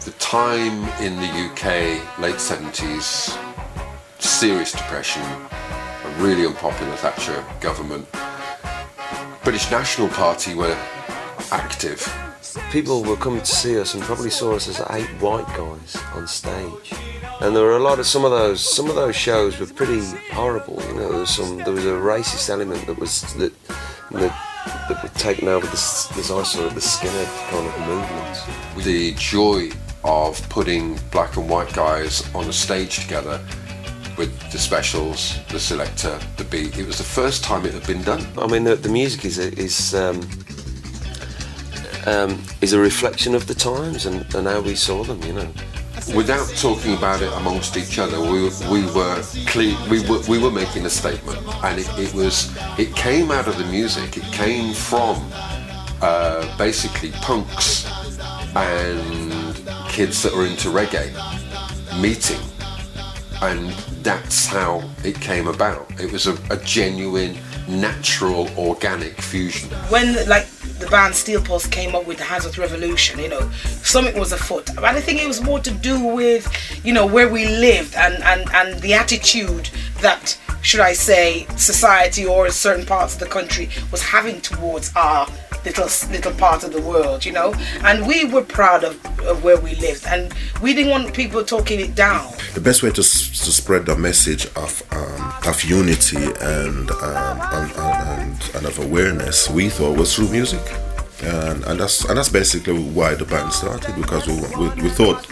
the time in the UK, late 70s, serious depression, a really unpopular Thatcher government. British National Party were active. People were coming to see us and probably saw us as 8 white guys on stage. And there were a lot of some of those shows were pretty horrible. You know, there was a racist element that were taken over this I sort of the skinhead kind of movement. The joy of putting black and white guys on a stage together with the specials, the selector, the beat. It was the first time it had been done. I mean, the music is a reflection of the times and how we saw them, you know. Without talking about it amongst each other, we were making a statement, and it came out of the music. It came from basically punks and kids that were into reggae meeting, and that's how it came about. It was a genuine, natural, organic fusion. When the band Steel Pulse came up with the Hands Up Revolution, you know, something was afoot. But I think it was more to do with, you know, where we lived and the attitude that, should I say, society or certain parts of the country was having towards our little part of the world, you know. And we were proud of where we lived, and we didn't want people talking it down. The best way to spread the message of unity and of awareness, we thought, was through music, and that's basically why the band started, because we thought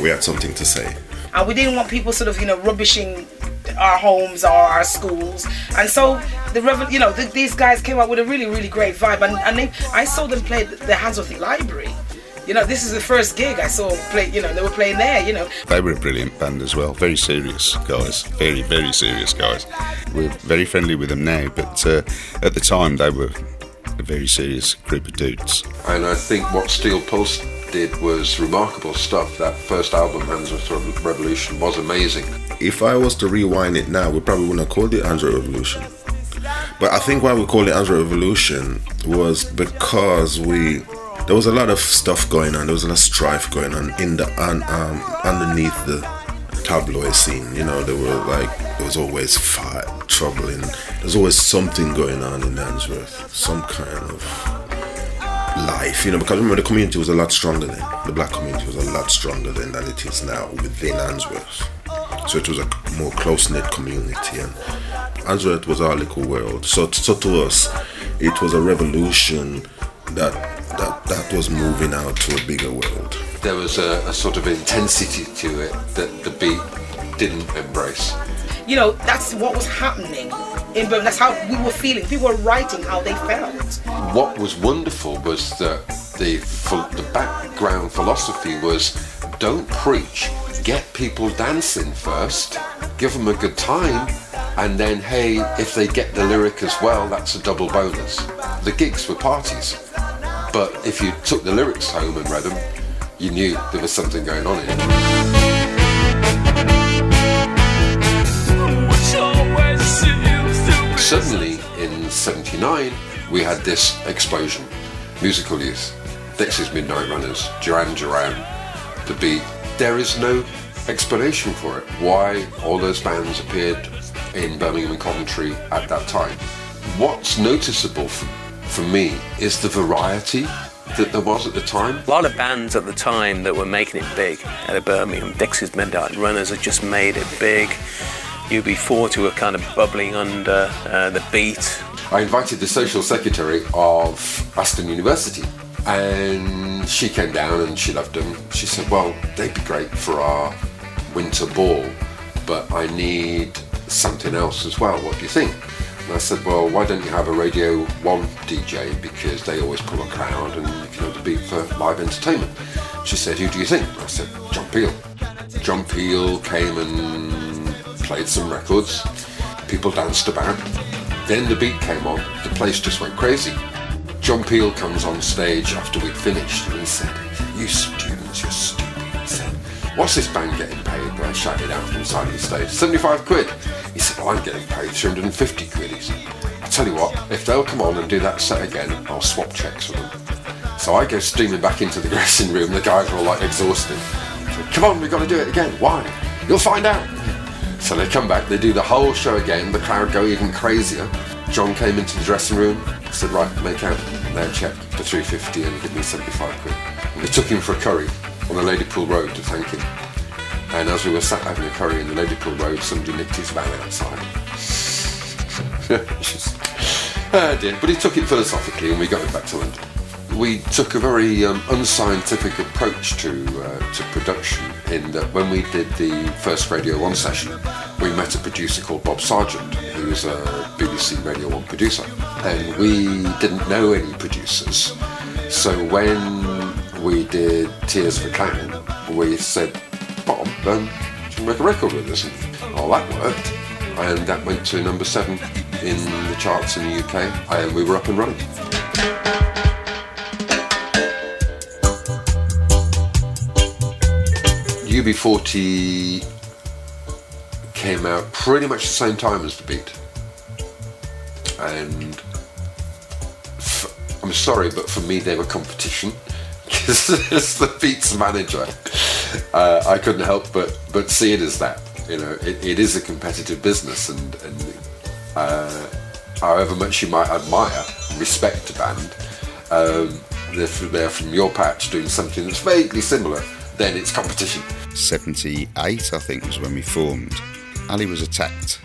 we had something to say, and we didn't want people sort of, you know, rubbishing our homes or our schools. And so these guys came up with a really, really great vibe, and I saw them play the Hands Off the Library. You know, this is the first gig I saw play, you know, they were playing there, you know. They were a brilliant band as well, very serious guys, very, very serious guys. We're very friendly with them now, but at the time they were a very serious group of dudes. And I think what Steel Pulse did was remarkable stuff. That first album, Hands Up Revolution, was amazing. If I was to rewind it now, we probably wouldn't have called it Hands Up Revolution. But I think why we called it Hands Up Revolution was because there was a lot of stuff going on. There was a lot of strife going on underneath the tabloid scene. You know, there was always fight, trouble, and there's always something going on in Handsworth, some kind of life. You know, because remember, the community was a lot stronger then. The black community was a lot stronger then than it is now within Handsworth. So it was a more close-knit community, and Handsworth was our little world. So to us, it was a revolution that was moving out to a bigger world. There was a sort of intensity to it that the beat didn't embrace. You know, that's what was happening in Birmingham. That's how we were feeling. People were writing how they felt. What was wonderful was that the background philosophy was, don't preach, get people dancing first, give them a good time, and then, hey, if they get the lyric as well, that's a double bonus. The gigs were parties. But if you took the lyrics home and read them, you knew there was something going on in it. Suddenly, in '79, we had this explosion. Musical youth, Dexy's Midnight Runners, Duran Duran, the beat. There is no explanation for it. Why all those bands appeared in Birmingham and Coventry at that time. What's noticeable for me is the variety that there was at the time. A lot of bands at the time that were making it big out of Birmingham. Dexy's Midnight Runners had just made it big. UB40 were kind of bubbling under the beat. I invited the social secretary of Aston University, and she came down and she loved them. She said, well, they'd be great for our winter ball, but I need something else as well. What do you think? And I said, well, why don't you have a Radio 1 DJ, because they always pull a crowd and you can have the beat for live entertainment. She said, who do you think? I said, John Peel. John Peel came and played some records. People danced about. Then the beat came on. The place just went crazy. John Peel comes on stage after we'd finished and he said, you students, you're stupid. He said, what's this band getting paid? Well, I shouted out from the side of the stage, 75 quid. He said, well, I'm getting paid 350 quid. He said, I tell you what, if they'll come on and do that set again, I'll swap checks with them. So I go streaming back into the dressing room. The guys were all like exhausted. So, come on, we've got to do it again. Why? You'll find out. So they come back, they do the whole show again. The crowd go even crazier. John came into the dressing room, said, right, make out their check for £350 and give me 75 quid. And we took him for a curry on the Ladypool Road to thank him. And as we were sat having a curry in the Ladypool Road, somebody nicked his van outside. Dear. But he took it philosophically and we got it back to London. We took a very unscientific approach to production in that when we did the first Radio 1 session, we met a producer called Bob Sargent, who was a BBC Radio 1 producer. And we didn't know any producers. So when we did Tears of a Clown, we said, Bob, should we make a record with us? And all that worked. And that went to number 7 in the charts in the UK, and we were up and running. UB40 came out pretty much the same time as The Beat. And I'm sorry, but for me they were competition. Because as The Beat's manager, I couldn't help but see it as that. You know, it is a competitive business, and however much you might admire and respect a band, if they're from your patch doing something that's vaguely similar, then it's competition. 78, I think, was when we formed. Ali was attacked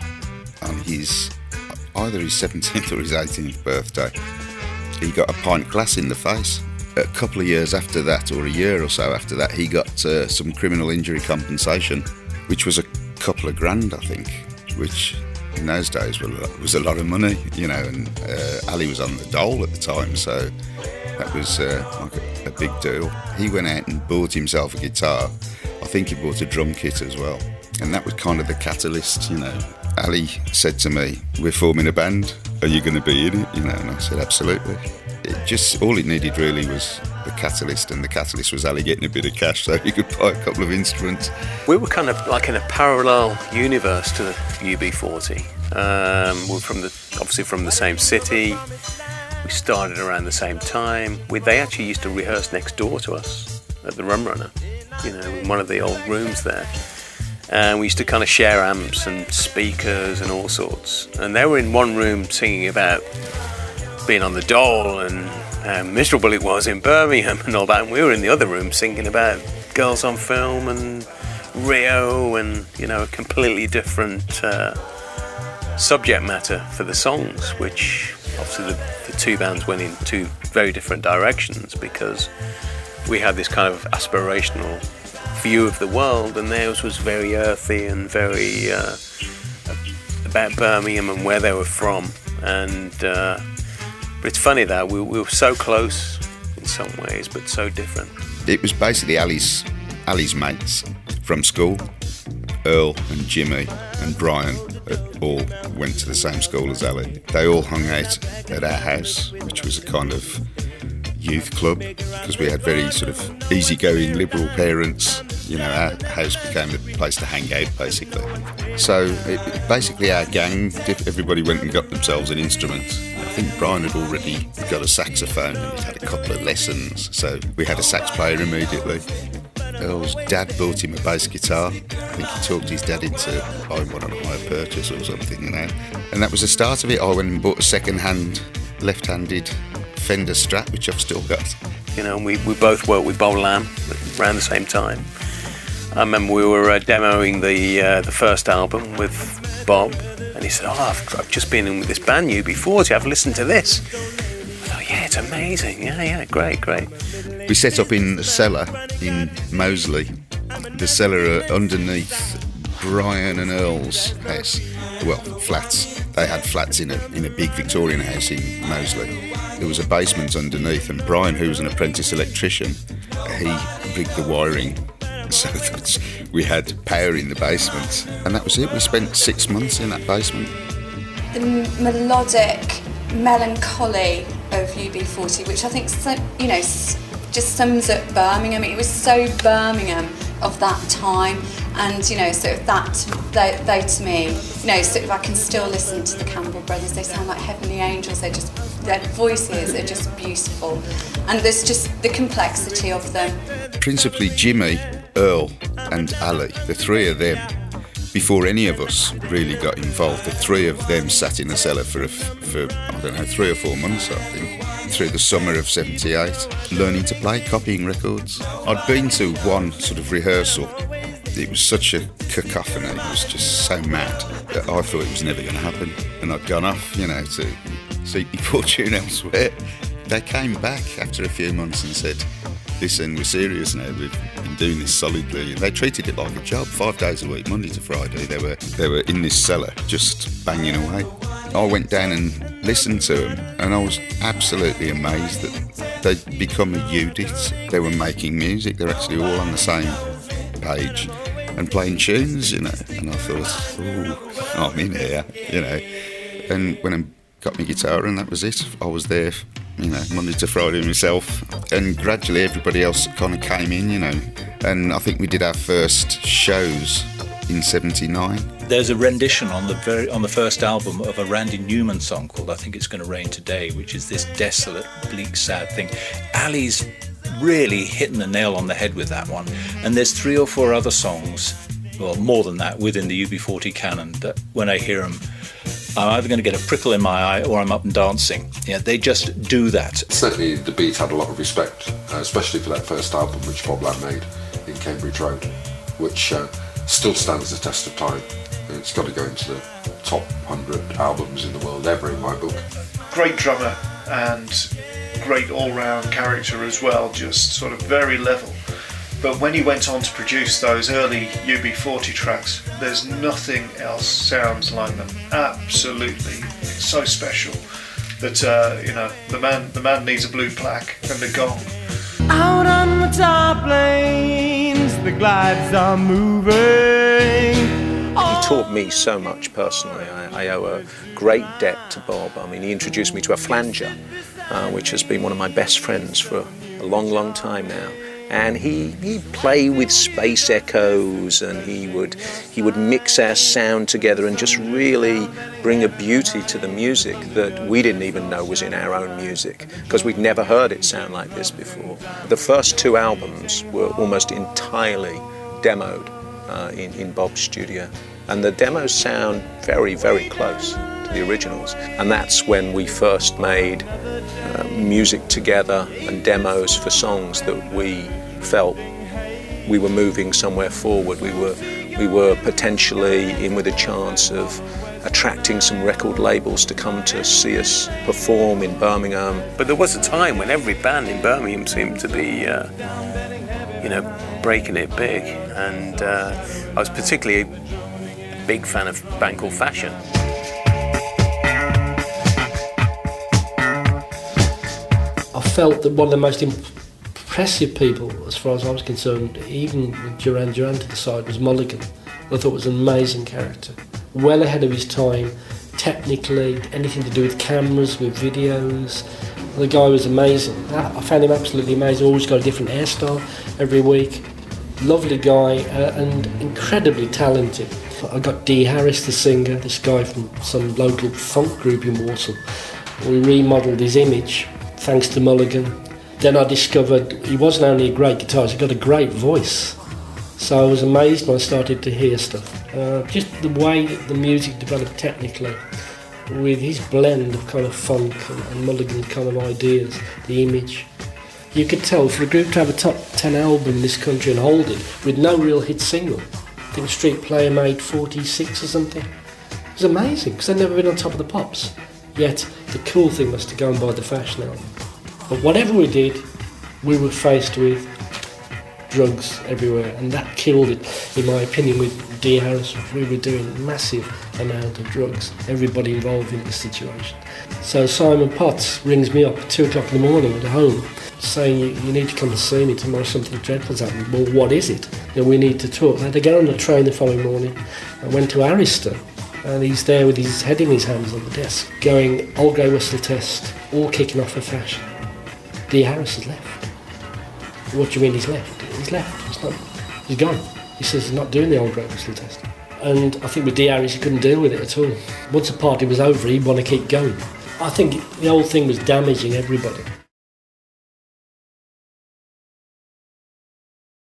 on either his 17th or his 18th birthday. He got a pint glass in the face. A couple of years after that, or a year or so after that, he got some criminal injury compensation, which was a couple of grand, I think, which in those days was a lot of money, you know, and Ali was on the dole at the time, so that was like a big deal. He went out and bought himself a guitar. I think he bought a drum kit as well, and that was kind of the catalyst, you know. Ali said to me, we're forming a band, are you going to be in it? You know, and I said, absolutely. All it needed really was the catalyst, and the catalyst was Ali getting a bit of cash so he could buy a couple of instruments. We were kind of like in a parallel universe to UB40. We're obviously from the same city. We started around the same time. They actually used to rehearse next door to us at the Rum Runner, you know, in one of the old rooms there. And we used to kind of share amps and speakers and all sorts. And they were in one room singing about being on the dole and how miserable it was in Birmingham and all that. And we were in the other room singing about Girls on Film and Rio and, you know, a completely different subject matter for the songs, which obviously the two bands went in two very different directions because we had this kind of aspirational view of the world, and theirs was very earthy and very about Birmingham and where they were from. And but it's funny that we were so close in some ways, but so different. It was basically Ali's mates from school. Earl and Jimmy and Brian all went to the same school as Ali. They all hung out at our house, which was a kind of youth club, because we had very sort of easygoing liberal parents. You know, our house became the place to hang out, basically. So basically our gang, everybody went and got themselves an instrument. I think Brian had already got a saxophone and he'd had a couple of lessons, so we had a sax player immediately. Earl's dad bought him a bass guitar. I think he talked his dad into buying one on a hire purchase or something, you know. And that was the start of it. I went and bought a second-hand, left-handed Fender Strat, which I've still got. You know, we both worked with Bob Lamb around the same time. I remember we were demoing the first album with Bob, and he said, I've just been in with this band UB40, I've listened to this. I thought, yeah, it's amazing. Yeah, great. We set up in the cellar in Moseley, the cellar underneath Brian and Earl's house. Well, flats. They had flats in a big Victorian house in Moseley. There was a basement underneath, and Brian, who was an apprentice electrician, he rigged the wiring so that we had power in the basement. And that was it. We spent 6 months in that basement. The melodic melancholy of UB40, which I think, you know, just sums up Birmingham. It was so Birmingham of that time, and, you know, sort of that they to me, you know, sort of I can still listen to the Cambell brothers. They sound like heavenly angels. Their voices are just beautiful, and there's just the complexity of them. Principally Jimmy, Earl and Ali, the three of them, before any of us really got involved, the three of them sat in the cellar for I don't know, 3 or 4 months, I think, through the summer of '78, learning to play, copying records. I'd been to one sort of rehearsal. It was such a cacophony, it was just so mad that I thought it was never going to happen. And I'd gone off, you know, to seek my fortune elsewhere. They came back after a few months and said, listen, we're serious now, we've been doing this solidly. And they treated it like a job, 5 days a week, Monday to Friday. They were in this cellar, just banging away. I went down and listened to them, and I was absolutely amazed that they'd become a unit. They were making music, they're actually all on the same page and playing tunes, you know. And I thought, oh, I'm in here, you know. And when I got my guitar, and that was it. I was there, you know, Monday to Friday myself, and gradually everybody else kind of came in, you know. And I think we did our first shows in '79. There's a rendition on the first album of a Randy Newman song called "I Think It's Gonna Rain Today," which is this desolate, bleak, sad thing. Ali's really hitting the nail on the head with that one. And there's 3 or 4 other songs, well, more than that, within the UB40 canon that when I hear them, I'm either going to get a prickle in my eye or I'm up and dancing. Yeah, they just do that. Certainly the Beat had a lot of respect, especially for that first album which Bob Lamb made in Cambridge Road, which still stands the test of time. It's got to go into the top 100 albums in the world ever in my book. Great drummer and great all-round character as well, just sort of very level. But when he went on to produce those early UB40 tracks, there's nothing else sounds like them. Absolutely, so special that you know, the man needs a blue plaque and a gong. Out on the top lanes, the glides are moving. He taught me so much personally. I owe a great debt to Bob. I mean, he introduced me to a flanger, which has been one of my best friends for a long, long time now. And he'd play with space echoes, and he would mix our sound together and just really bring a beauty to the music that we didn't even know was in our own music, because we'd never heard it sound like this before. The first 2 albums were almost entirely demoed in Bob's studio, and the demos sound very, very close to the originals. And that's when we first made music together and demos for songs that we felt we were moving somewhere forward. We were potentially in with a chance of attracting some record labels to come to see us perform in Birmingham. But there was a time when every band in Birmingham seemed to be, breaking it big. And I was particularly a big fan of a band called Fashion. I felt that one of the most impressive people, as far as I was concerned, even with Duran Duran to the side, was Mulligan. I thought was an amazing character. Well ahead of his time, technically, anything to do with cameras, with videos. The guy was amazing. I found him absolutely amazing. Always got a different hairstyle every week. Lovely guy and incredibly talented. I got Dee Harris, the singer, this guy from some local funk group in Walsall. We remodelled his image thanks to Mulligan. Then I discovered he wasn't only a great guitarist, he got a great voice. So I was amazed when I started to hear stuff. Just the way that the music developed technically, with his blend of kind of funk and Mulligan's kind of ideas, the image. You could tell for a group to have a top 10 album in this country and hold it with no real hit single. I think Street Player made 46 or something. It was amazing because they'd never been on top of the pops. Yet the cool thing was to go and buy the Fashion album. But whatever we did, we were faced with drugs everywhere, and that killed it, in my opinion, with Dee Harris. We were doing a massive amount of drugs, everybody involved in this situation. So Simon Potts rings me up at 2 o'clock in the morning at home, saying, you need to come and see me tomorrow, something dreadful's happening. Well, what is it? We need to talk. I had to get on the train the following morning. I went to Arista, and he's there with his head in his hands on the desk, going, Old Grey Whistle test, all kicking off for Fashion. Dee Harris has left. What do you mean he's left? He's left. He's gone. He says he's not doing the Old Grey Whistle test. And I think with D. Harris, he couldn't deal with it at all. Once the party was over, he'd want to keep going. I think the whole thing was damaging everybody.